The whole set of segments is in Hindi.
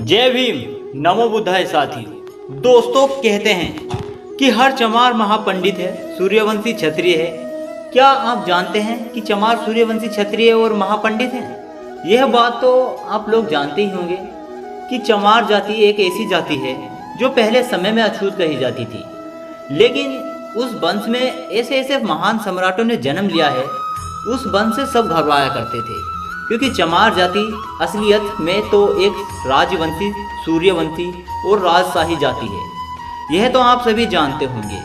जय भीम, नमो बुद्धाय साथियों। दोस्तों, कहते हैं कि हर चमार महापंडित है, सूर्यवंशी क्षत्रिय है। क्या आप जानते हैं कि चमार सूर्यवंशी क्षत्रिय और महापंडित हैं? यह बात तो आप लोग जानते ही होंगे कि चमार जाति एक ऐसी जाति है जो पहले समय में अछूत कही जाती थी, लेकिन उस वंश में ऐसे ऐसे महान सम्राटों ने जन्म लिया है, उस वंश से सब घबराया करते थे, क्योंकि चमार जाति असलियत में तो एक राजवंशी, सूर्यवंशी और राजशाही जाति है। यह तो आप सभी जानते होंगे।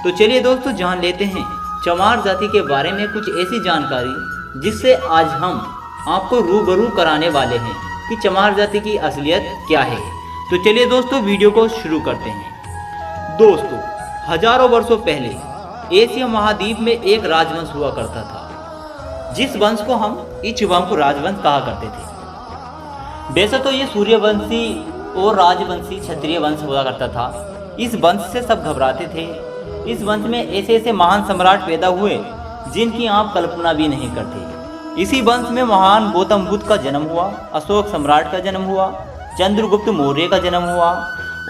तो चलिए दोस्तों, जान लेते हैं चमार जाति के बारे में कुछ ऐसी जानकारी जिससे आज हम आपको रूबरू कराने वाले हैं कि चमार जाति की असलियत क्या है। तो चलिए दोस्तों, वीडियो को शुरू करते हैं। दोस्तों, हजारों वर्षों पहले एशिया महाद्वीप में एक राजवंश हुआ करता था, जिस वंश को हम इक्ष्वाकु राजवंश कहा करते थे। वैसे तो ये सूर्यवंशी और राजवंशी क्षत्रिय वंश हुआ करता था। इस वंश से सब घबराते थे। इस वंश में ऐसे ऐसे महान सम्राट पैदा हुए जिनकी आप कल्पना भी नहीं करते। इसी वंश में महान गौतम बुद्ध का जन्म हुआ, अशोक सम्राट का जन्म हुआ, चंद्रगुप्त मौर्य का जन्म हुआ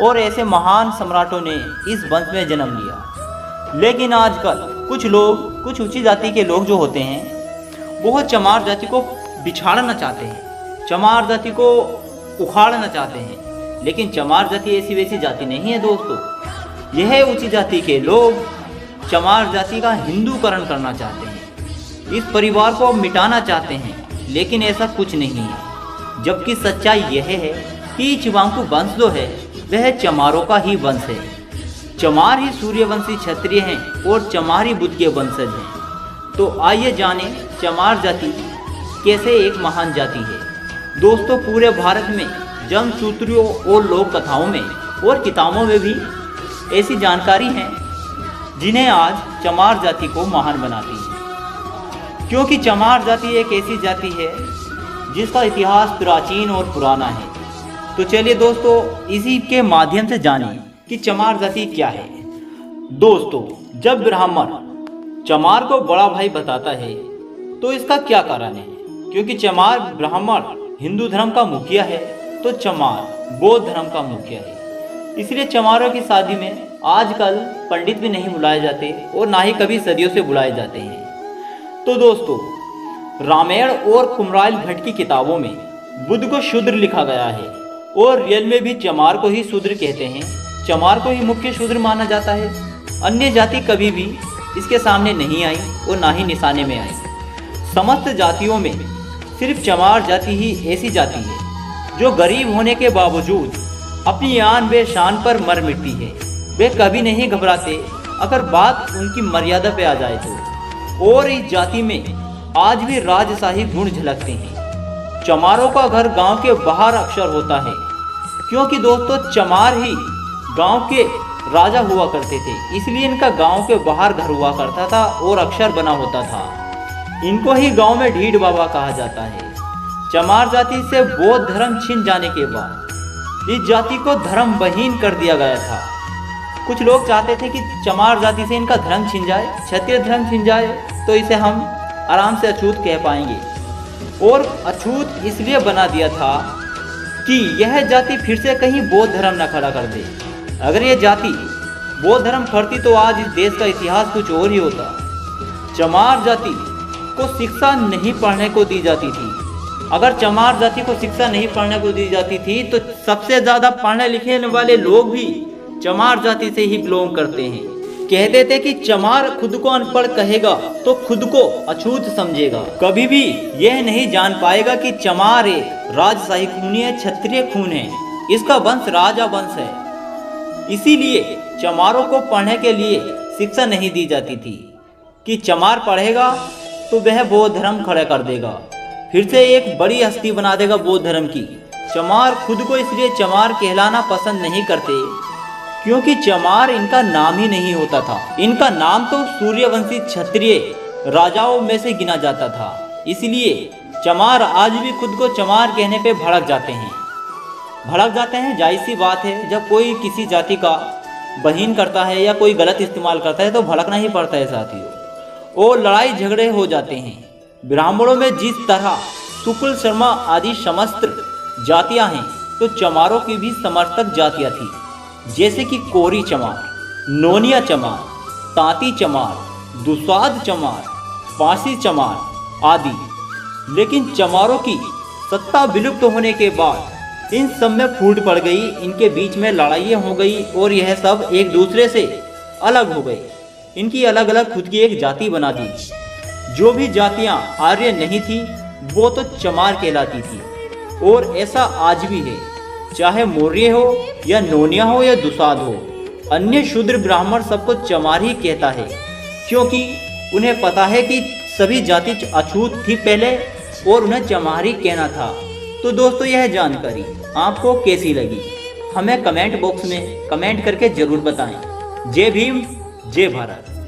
और ऐसे महान सम्राटों ने इस वंश में जन्म लिया। लेकिन आजकल कुछ लोग, कुछ ऊंची जाति के लोग जो होते हैं, वो चमार जाति को बिछाड़ना चाहते हैं, चमार जाति को उखाड़ना चाहते हैं। लेकिन चमार जाति ऐसी वैसी जाति नहीं है दोस्तों। यह ऊंची जाति के लोग चमार जाति का हिंदूकरण करना चाहते हैं, इस परिवार को मिटाना चाहते हैं, लेकिन ऐसा कुछ नहीं है। जबकि सच्चाई यह है कि इक्ष्वाकु वंश जो है वह चमारों का ही वंश है। चमार ही सूर्यवंशी क्षत्रिय हैं और चमार ही बुद्ध के वंशज हैं। तो आइए जाने चमार जाति कैसे एक महान जाति है। दोस्तों, पूरे भारत में जन्मसूत्रों और लोक कथाओं में और किताबों में भी ऐसी जानकारी है जिन्हें आज चमार जाति को महान बनाती है, क्योंकि चमार जाति एक ऐसी जाति है जिसका इतिहास प्राचीन और पुराना है। तो चलिए दोस्तों, इसी के माध्यम से जानें कि चमार जाति क्या है। दोस्तों, जब ब्राह्मण चमार को बड़ा भाई बताता है तो इसका क्या कारण है? क्योंकि चमार ब्राह्मण हिंदू धर्म का मुखिया है, तो चमार बौद्ध धर्म का मुखिया है। इसलिए चमारों की शादी में आजकल पंडित भी नहीं बुलाए जाते और ना ही कभी सदियों से बुलाए जाते हैं। तो दोस्तों, रामायण और कुमराइल भट्ट की किताबों में बुद्ध को शूद्र लिखा गया है और रियल में भी चमार को ही शूद्र कहते हैं। चमार को ही मुख्य शूद्र माना जाता है। अन्य जाति कभी भी इसके सामने नहीं आई और ना ही निशाने में आई। समस्त जातियों में सिर्फ चमार जाति ही ऐसी जाति है जो गरीब होने के बावजूद अपनी आन व शान पर मर मिटती है। वे कभी नहीं घबराते अगर बात उनकी मर्यादा पे आ जाए तो। और इस जाति में आज भी राजशाही गुण झलकते हैं। चमारों का घर गांव के बाहर अक्सर होता है, क्योंकि दोस्तों चमार ही गांव के राजा हुआ करते थे, इसलिए इनका गांव के बाहर घर हुआ करता था और अक्षर बना होता था। इनको ही गांव में ढीठ बाबा कहा जाता है। चमार जाति से बौद्ध धर्म छिन जाने के बाद इस जाति को धर्म विहीन कर दिया गया था। कुछ लोग चाहते थे कि चमार जाति से इनका धर्म छिन जाए, क्षत्रिय धर्म छिन जाए, तो इसे हम आराम से अछूत कह पाएंगे। और अछूत इसलिए बना दिया था कि यह जाति फिर से कहीं बौद्ध धर्म न खड़ा कर दे। अगर ये जाति बौद्ध धर्म करती तो आज इस देश का इतिहास कुछ और ही होता। चमार जाति को शिक्षा नहीं पढ़ने को दी जाती थी। अगर चमार जाति को शिक्षा नहीं पढ़ने को दी जाती थी तो सबसे ज़्यादा पढ़ने लिखने वाले लोग भी चमार जाति से ही बिलोंग करते हैं। कहते थे कि चमार खुद को अनपढ़ कहेगा तो खुद को अछूत समझेगा, कभी भी यह नहीं जान पाएगा कि चमार एक राजशाही खून है, क्षत्रिय खून है, इसका वंश राजा वंश है। इसीलिए चमारों को पढ़ने के लिए शिक्षा नहीं दी जाती थी कि चमार पढ़ेगा तो वह बौद्ध धर्म खड़ा कर देगा, फिर से एक बड़ी हस्ती बना देगा बौद्ध धर्म की। चमार खुद को इसलिए चमार कहलाना पसंद नहीं करते, क्योंकि चमार इनका नाम ही नहीं होता था। इनका नाम तो सूर्यवंशी क्षत्रिय राजाओं में से गिना जाता था। इसलिए चमार आज भी खुद को चमार कहने पे भड़क जाते हैं। जाहिर सी बात है, जब कोई किसी जाति का बहीन करता है या कोई गलत इस्तेमाल करता है तो भड़कना ही पड़ता है साथियों, और लड़ाई झगड़े हो जाते हैं। ब्राह्मणों में जिस तरह शुक्ल शर्मा आदि समस्त जातियां हैं, तो चमारों की भी समर्थक जातियां थी, जैसे कि कोरी चमार, नोनिया चमार, तांती चमार, दुसाध चमार, पासी चमार आदि। लेकिन चमारों की सत्ता विलुप्त होने के बाद इन सब में फूट पड़ गई, इनके बीच में लड़ाइयाँ हो गई और यह सब एक दूसरे से अलग हो गए। इनकी अलग अलग खुद की एक जाति बना दी। जो भी जातियाँ आर्य नहीं थी वो तो चमार कहलाती थी। और ऐसा आज भी है, चाहे मौर्य हो या नोनिया हो या दुसाध हो, अन्य शूद्र ब्राह्मण सबको चमार ही कहता है, क्योंकि उन्हें पता है कि सभी जाति अछूत थी पहले और उन्हें चमार ही कहना था। तो दोस्तों, यह जानकारी आपको कैसी लगी हमें कमेंट बॉक्स में कमेंट करके जरूर बताएं। जय भीम, जय भारत।